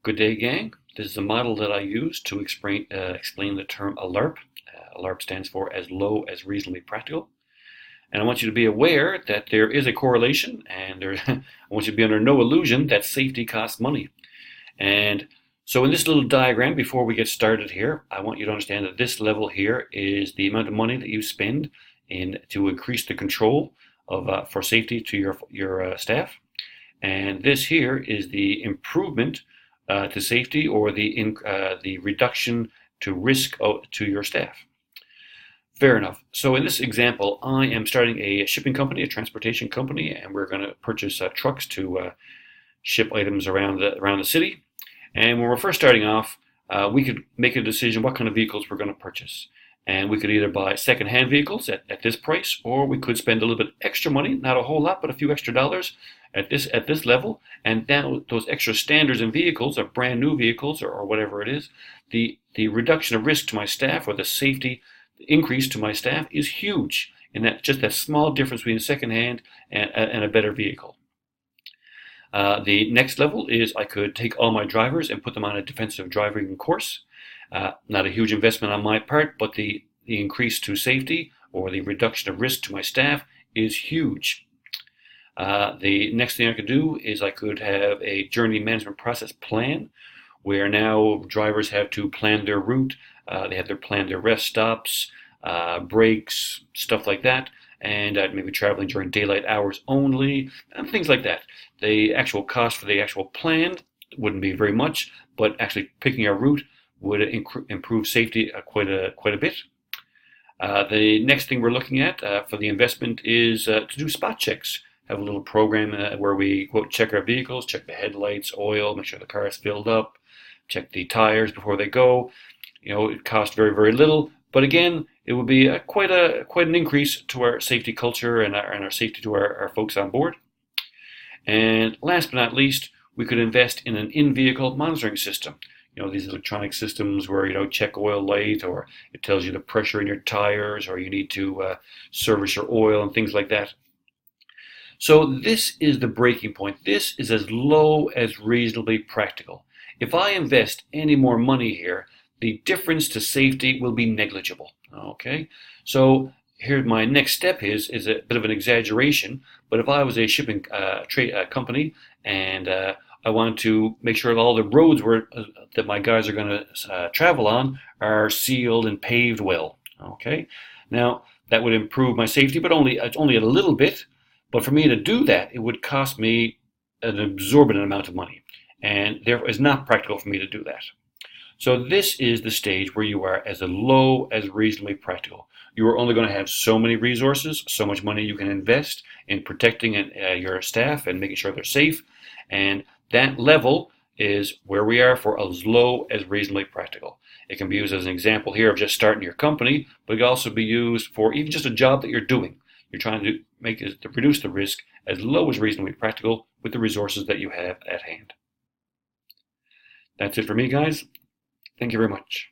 Good day, gang. This is a model that I use to explain the term ALARP. ALARP stands for as low as reasonably practical. And I want you to be aware that there is a correlation, and I want you to be under no illusion that safety costs money. And so in this little diagram, before we get started here, I want you to understand that this level here is the amount of money that you spend to increase the control for safety to your staff. And this here is the improvement to safety, or the reduction to risk to your staff. Fair enough. So in this example, I am starting a shipping company, a transportation company, and we're going to purchase trucks to ship items around the city. And when we're first starting off, we could make a decision what kind of vehicles we're going to purchase. And we could either buy second-hand vehicles at this price, or we could spend a little bit extra money, not a whole lot, but a few extra dollars at this level. And then those extra standards in vehicles, or brand new vehicles, or whatever it is, the reduction of risk to my staff, or the safety increase to my staff, is huge. And that small difference between a second-hand and a better vehicle. The next level is I could take all my drivers and put them on a defensive driving course. Not a huge investment on my part, but the increase to safety, or the reduction of risk to my staff, is huge. The next thing I could do is I could have a journey management process plan, where now drivers have to plan their route, they have to plan their rest stops, breaks, stuff like that, and maybe traveling during daylight hours only, and things like that. The actual cost for the actual plan wouldn't be very much, but actually picking our route would improve safety quite a bit. The next thing we're looking at for the investment is to do spot checks. Have a little program where we check our vehicles, check the headlights, oil, make sure the car is filled up, check the tires before they go. It costs very, very little, but again, it would be quite an increase to our safety culture and our safety to our folks on board. And last but not least, we could invest in an in-vehicle monitoring system. These electronic systems where check oil light, or it tells you the pressure in your tires, or you need to service your oil and things like that. So this is the breaking point. This is as low as reasonably practical. If I invest any more money here, the difference to safety will be negligible. Okay, so here my next step is a bit of an exaggeration, but if I was a shipping company and I wanted to make sure that all the roads that my guys are going to travel on are sealed and paved well. Okay, now that would improve my safety, but only a little bit. But for me to do that, it would cost me an exorbitant amount of money, and therefore it's not practical for me to do that. So this is the stage where you are as low as reasonably practical. You are only going to have so many resources, so much money you can invest in protecting your staff and making sure they're safe, and that level is where we are for as low as reasonably practical. It can be used as an example here of just starting your company, but it can also be used for even just a job that you're doing. You're trying to reduce the risk as low as reasonably practical with the resources that you have at hand. That's it for me, guys. Thank you very much.